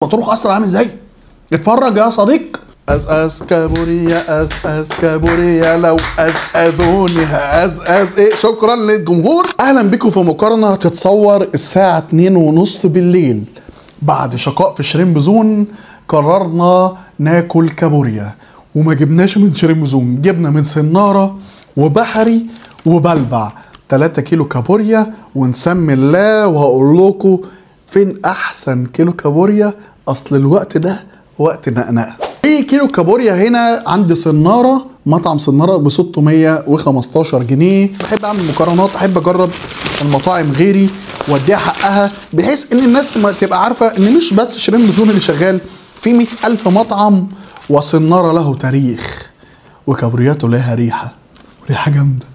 بطروخ اسرع عامل ازاي؟ اتفرج يا صديق. أزأز كابوريا أزأز كابوريا لو أزأزوني هأزأز ايه. شكرا للجمهور. اهلا بكم في مقارنه تتصور الساعه 2:30 بالليل. بعد شقاء في شريمب زون قررنا ناكل كابوريا، وما جبناش من شريمب زون، جبنا من سناره وبحري وبلبع 3 كيلو كابوريا، ونسمي الله وهقول لكم فين احسن كيلو كابوريا. اصل الوقت ده وقت نقنقه. في كيلو كابوريا هنا عند سناره، مطعم سناره ب 615 جنيه. بحب اعمل مقارنات، احب اجرب المطاعم غيري واديها حقها، بحيث ان الناس ما تبقى عارفه ان مش بس شريمب زون اللي شغال، في 100,000 مطعم، وسناره له تاريخ وكابورياته لها ريحه جامده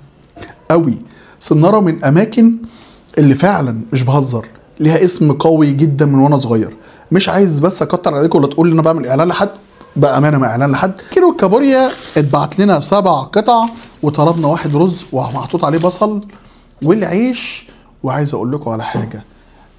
قوي. سناره من اماكن اللي فعلا مش بهزر ليها اسم قوي جدا من وانا صغير. مش عايز بس اكتر عليكم ولا تقول لي انا بعمل اعلان لحد، بامانه ما اعلان لحد. كيلو الكابوريا اتبعت لنا 7 قطع، وطلبنا 1 رز ومحطوط عليه بصل والعيش. وعايز اقول لكم على حاجه،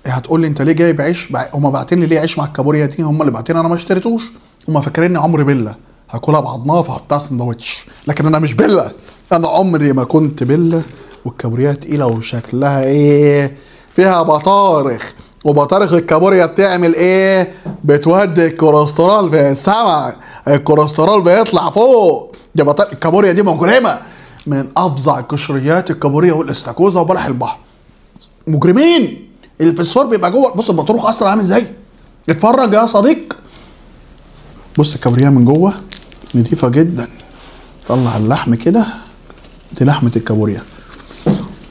هتقول لي انت ليه جايب عيش؟ هم باعتين لي ليه عيش مع الكابوريا دي؟ هم اللي باعتين، انا ما اشتريتوش. هم فاكريني عمري بيلا هاكلها بعضمها فاحطها سندوتش، لكن انا مش بيلا، انا عمري ما كنت بيلا. والكابوريا تقيله وشكلها ايه، فيها بطارخ، وبطارخ الكابوريا بتعمل ايه؟ بتودي الكوليسترول في السما، الكوليسترول بيطلع فوق. دي الكابوريا دي مجرمه، من افظع القشريات الكابوريا والاستاكوزا وبلح البحر. مجرمين. الفسفور بيبقى جوه. بص البطروخ اسرع عامل ازاي، اتفرج يا صديق. بص الكابوريا من جوه نضيفه جدا. طلع اللحم كده، دي لحمه الكابوريا.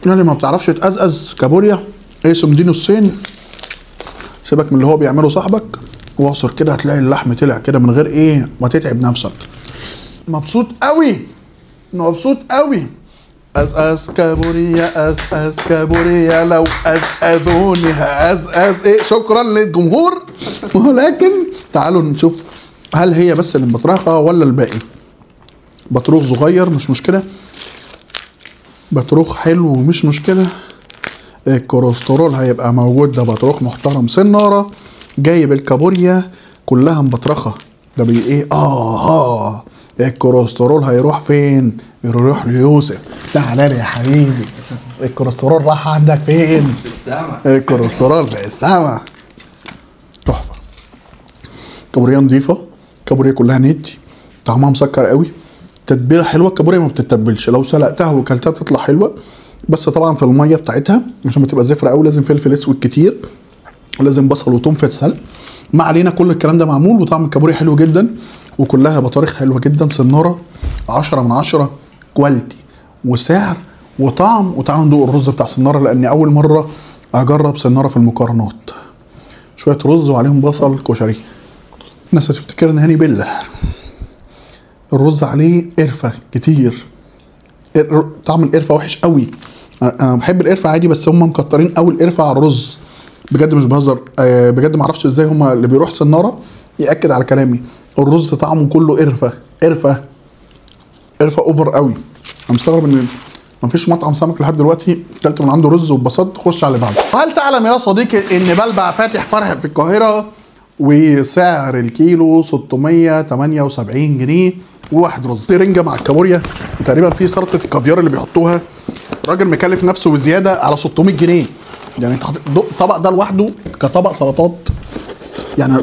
اللي ما بتعرفش تقزقز كابوريا اقسم دي نصين، سيبك من اللي هو بيعمله صاحبك، واعصر كده هتلاقي اللحم طلع كده من غير ايه ما تتعب نفسك. مبسوط قوي، مبسوط قوي. أزأز كابوريا أزأز كابوريا لو أزأزوني هأزأز ايه. شكرا للجمهور. ولكن تعالوا نشوف هل هي بس اللي مبطرخه ولا الباقي. بطروخ صغير مش مشكله، بطروخ حلو مش مشكله، الكوليسترول هيبقى موجود. ده بطروخ محترم. سناره جايب الكابوريا كلها مبطرخه، ده بي ايه الكوليسترول هيروح فين؟ يروح ليوسف. تعالى لي يا حبيبي، الكوليسترول راح عندك فين؟ الكوليسترول في السما. تحفه. كابوريا نضيفه، كابوريا كلها نتي، طعمها مسكر قوي، تتبيله حلوه. الكابوريا ما بتتبلش، لو سلقتها وكلتها تطلع حلوه، بس طبعا في الميه بتاعتها عشان ما تبقى زفره قوي لازم فلفل اسود كتير، ولازم بصل وتوم في السلق. ما علينا، كل الكلام ده معمول. وطعم الكابوريا حلو جدا، وكلها بطارخ حلوه جدا. سناره 10 من 10 كواليتي وسعر وطعم. وتعالوا ندوق الرز بتاع سناره، لاني اول مره اجرب سناره في المقارنات. شويه رز وعليهم بصل كشري. الناس هتفتكر ان هاني بيلا. الرز عليه قرفه كتير، طعم القرفه وحش قوي. انا بحب القرفه عادي، بس هم مكترين قوي القرفه على الرز، بجد مش بهزر. بجد ما اعرفش ازاي هم اللي بيروح سناره ياكد على كلامي. الرز طعمه كله قرفه قرفه قرفه اوفر قوي. انا مستغرب ان ما فيش مطعم سمك لحد دلوقتي اكلت من عنده رز واتبسطت. خش على اللي بعده. هل تعلم يا صديقي ان بلبع فاتح فرع في القاهره، وسعر الكيلو 678 جنيه وواحد رز؟ رنجه مع الكابوريا، وتقريبا في سلطه الكافيار اللي بيحطوها. الراجل مكلف نفسه وزياده على 600 جنيه. يعني انت الطبق ده لوحده كطبق سلطات، يعني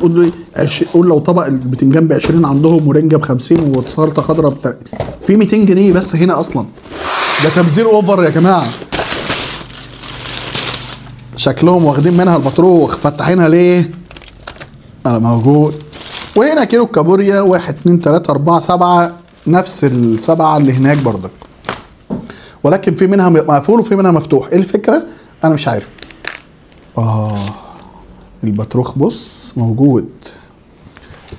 قول لو طبق البتنجان ب 20 عندهم، ورنجه ب 50، وسلطه خضراء في 200 جنيه بس هنا اصلا. ده تبذير اوفر يا جماعه. شكلهم واخدين منها البطروخ، فتحينها ليه؟ انا موجود. وهنا كيلو الكابوريا 1 2 3 4 7، نفس السبعه اللي هناك برضك، ولكن في منها مقفول وفي منها مفتوح. ايه الفكره؟ انا مش عارف. البطروخ بص موجود.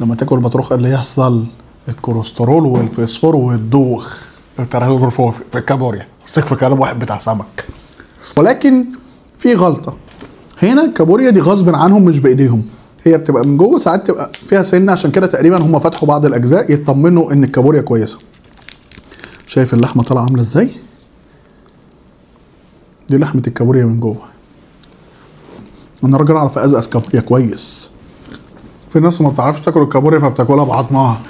لما تاكل البطروخ اللي يحصل الكوليسترول والفسفور والدوخ في الكابوريا. ثق في كلام واحد بتاع سمك. ولكن في غلطه هنا، الكابوريا دي غصب عنهم مش بايديهم، هي بتبقى من جوه ساعات تبقى فيها سنه، عشان كده تقريبا هم فتحوا بعض الاجزاء يطمنوا ان الكابوريا كويسه. شايف اللحمه طالعه عامله ازاي؟ دي لحمه الكابوريا من جوه. انا راجل اعرف ازقز كابوريا كويس. في ناس ما بتعرفش تاكل الكابوريا فبتاكلها بعضمها.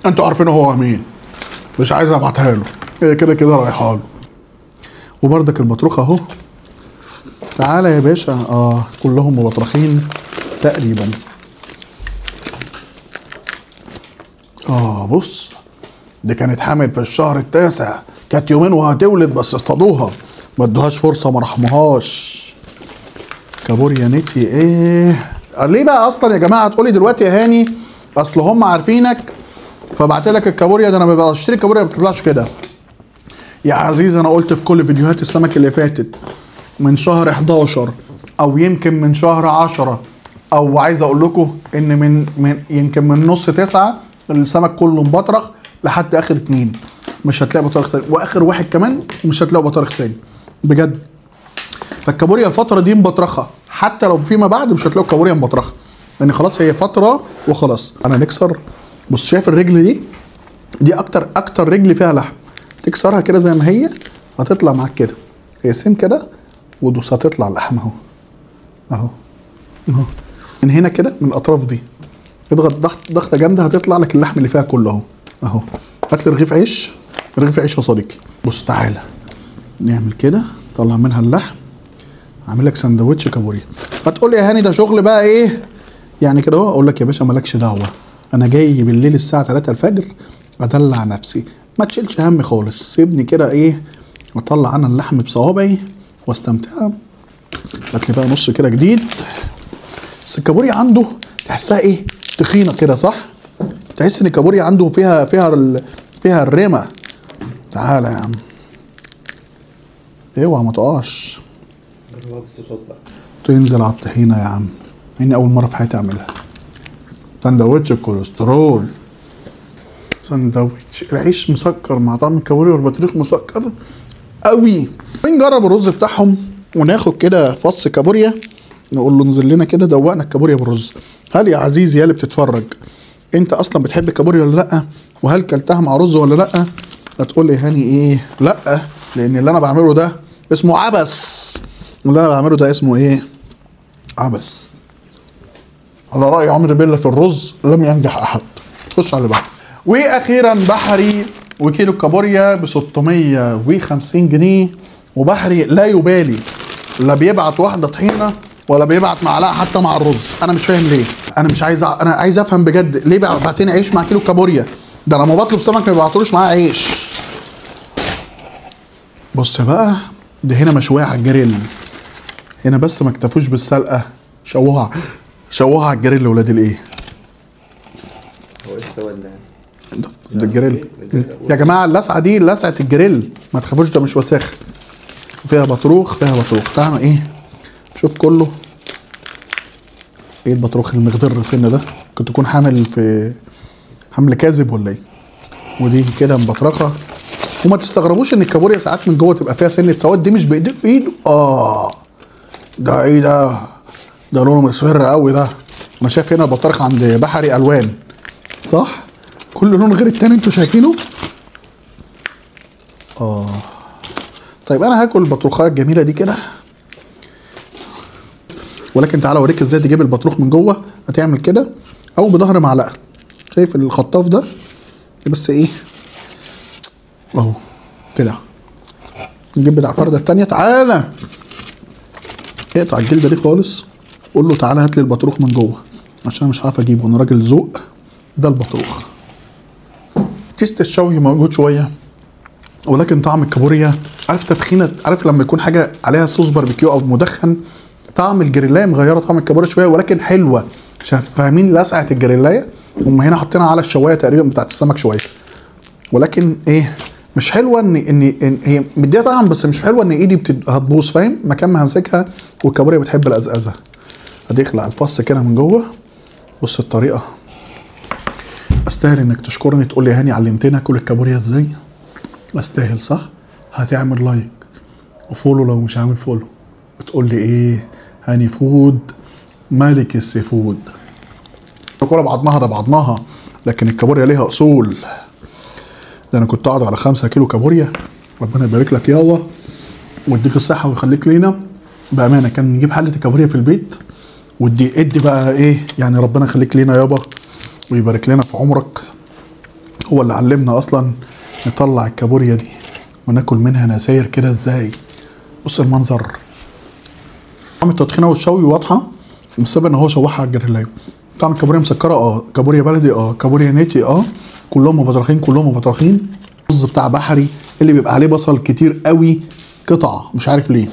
انتوا عارفين هو مين، مش عايز ابعتها له، هي كده كده رايحه له. وبردك البطروخ اهو. تعالى يا باشا. كلهم مبطرخين تقريبا. بص، دي كانت حامل في الشهر التاسع، كانت يومين وهتولد بس اصطادوها، ما ادوهاش فرصه، ما رحموهاش. كابوريا نتي ايه؟ ليه بقى اصلا يا جماعه تقولي دلوقتي يا هاني اصل هم عارفينك فبعت لك الكابوريا؟ ده انا ببقى اشتري كابوريا ما بتطلعش كده يا عزيز. انا قلت في كل فيديوهات السمك اللي فاتت من شهر 11 او يمكن من شهر 10، او عايز اقول لكم ان من يمكن من نص 9 السمك كله مبطرخ لحد اخر 2، مش هتلاقي بطارخ تاني، واخر واحد كمان مش هتلاقي بطارخ تاني بجد. فالكابوريا الفتره دي مبطرخه، حتى لو فيما بعد مش هتلاقوا كابوريا مبطرخه، لان خلاص هي فتره وخلاص. انا نكسر. بص شايف الرجل دي اكتر رجل فيها لحم، تكسرها كده زي ما هي هتطلع معاك كده، هي سيم كده ودوس هتطلع اللحم اهو اهو اهو من هنا كده من الاطراف دي، اضغط ضغطه جامده هتطلع لك اللحم اللي فيها كله اهو اهو. هات لي رغيف عيش، رغيف عيش يا صديقي. بص تعالى نعمل كده، طلع منها اللحم، اعمل لك سندوتش كابوريا. هتقول لي يا هاني ده شغل بقى ايه يعني كده اهو؟ اقول لك يا باشا مالكش دعوه، انا جاي بالليل الساعه 3 الفجر ادلع نفسي، ما تشيلش هم خالص، سيبني كده ايه واطلع انا اللحم بصوابعي واستمتع. هات لي بقى نص كده جديد. بس الكابوريا عنده تحسها ايه تخينه كده صح؟ تحس ان الكابوريا عنده فيها الرمه. تعالى يا عم اوعى ما تقعش، تنزل على الطحينه يا عم، اني اول مره في حياتي اعملها. سندوتش الكوليسترول، سندوتش العيش مسكر مع طعم الكابوريا والبطريق مسكر قوي. نجرب الرز بتاعهم وناخد كده فص كابوريا، نقول له انزل لنا كده دوقنا الكابوريا بالرز. هل يا عزيزي يا اللي بتتفرج انت اصلا بتحب الكابوريا ولا لا؟ وهل كلتها مع رز ولا لا؟ هتقول لي هاني ايه؟ لا، لان اللي انا بعمله ده اسمه عبث، اللي انا بعمله ده اسمه ايه؟ عبث. على رأي عمرو بيلا في الرز لم ينجح احد. خش على اللي بعده. واخيرا بحري، وكيلو الكابوريا ب 650 جنيه، وبحري لا يبالي، لا بيبعت واحده طحينه ولا بيبعت معلقه حتى مع الرز. انا مش فاهم ليه، انا مش عايز انا عايز افهم بجد ليه بعتني عيش مع كيلو كابوريا؟ ده انا لما بطلب سمك ما بيبعتولوش معاه عيش. بص بقى ده هنا مشويه على الجريل، هنا بس ما اكتفوش بالسلقه، شووها على الجريل ولاد الايه. هو ايه السواد ده؟ ده الجريل يا جماعه، اللسعه دي لسعه الجريل، ما تخافوش ده مش وساخ، فيها بطروخ تعمل ايه؟ شوف كله ايه البطروخ المخضر سنه ده، كنت تكون حمل كاذب ولا ايه؟ ودي كده مبطرخه. وما تستغربوش ان الكابوريا ساعات من جوه تبقى فيها سنه سواد، دي مش بايده ده ايه ده لونه مصفر قوي ده. انا شايف هنا البطارخ عند بحري الوان صح؟ كل لون غير التاني انتوا شايفينه؟ طيب انا هاكل البطروخه الجميله دي كده، ولكن تعالى اوريك ازاي تجيب البطروخ من جوه. هتعمل كده او بظهر معلقه، شايف الخطاف ده؟ بس ايه اهو كده. نجيب بتاع الفرده التانيه، تعالى اقطع الجلده دي خالص، قول له تعالى هات لي البطروخ من جوه عشان مش عارف اجيبه، انا راجل ذوق. ده البطروخ، تيست الشوي موجود شويه، ولكن طعم الكابوريا عارف تدخينه، عارف لما يكون حاجه عليها صوص باربيكيو او مدخن، طعم الجريلايه مغيره طعم الكابوريا شويه ولكن حلوه. فاهمين لسعه الجريلايه؟ هم هنا حاطينها على الشوايه تقريبا بتاعت السمك شويه، ولكن ايه مش حلوه ان هي مديها طعم، بس مش حلوه ان ايدي هتبوظ، فاهم؟ مكان ما همسكها. والكابوريا بتحب الازازه. هتخلع الفص كده من جوه. بص الطريقه، استاهل انك تشكرني تقول لي هاني علمتني اكل الكابوريا ازاي؟ استاهل صح؟ هتعمل لايك وفولو لو مش عامل فولو، وتقول لي ايه هاني فود ملك السي فود. الكوره بعضمها، ده بعضمها، لكن الكابوريا ليها اصول. ده انا كنت قاعد على 5 كيلو كابوريا، ربنا يبارك لك يابا ويديك الصحه ويخليك لينا. بامانه كان نجيب حله الكابوريا في البيت ادي بقى ايه يعني، ربنا يخليك لينا يابا ويبارك لنا في عمرك. هو اللي علمنا اصلا نطلع الكابوريا دي وناكل منها نساير كده ازاي. بص المنظر، طعم التطحينه والشوي واضحه بسبب ان هو شوحها على الجريلايه. طعم الكابوريا مسكره، كابوريا بلدي، كابوريا نيتي، كلهم مبطرخين كلهم مبطرخين. الرز بتاع بحري اللي بيبقى عليه بصل كتير قوي قطع مش عارف ليه.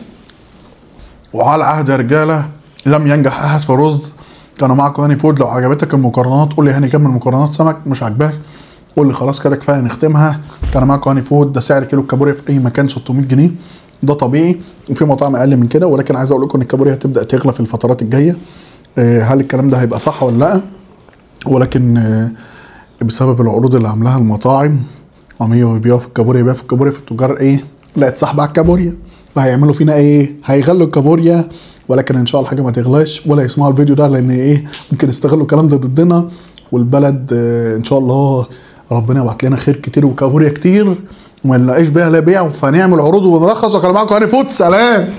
وعلى عهد يا رجاله لم ينجح احد في الرز. كانوا معاكم هاني فود. لو عجبتك المقارنات قول لي هاني كمل مقارنات سمك، مش عاجباك قول لي خلاص كده كفايه نختمها. كان معاكم هاني فود. ده سعر كيلو الكابوريا في اي مكان 600 جنيه، ده طبيعي، وفي مطاعم اقل من كده، ولكن عايز اقول لكم ان الكابوريا هتبدا تغلى في الفترات الجايه. هل الكلام ده هيبقى صح ولا لا؟ ولكن بسبب العروض اللي عاملاها المطاعم عمية بيبيعوا في الكابوريا، يبيعوا في الكابوريا، في التجار ايه لقت سحب على الكابوريا، فهيعملوا فينا ايه؟ هيغلوا الكابوريا. ولكن ان شاء الله حاجه ما تغلاش ولا يسمعوا الفيديو ده، لان ايه ممكن يستغلوا الكلام ده ضدنا. والبلد ان شاء الله ربنا يبعت لنا خير كتير وكابوريا كتير وما نلاقيش بيها لا بيع، فنعمل عروض ونرخص. وكان معاكم هاني فود. سلام.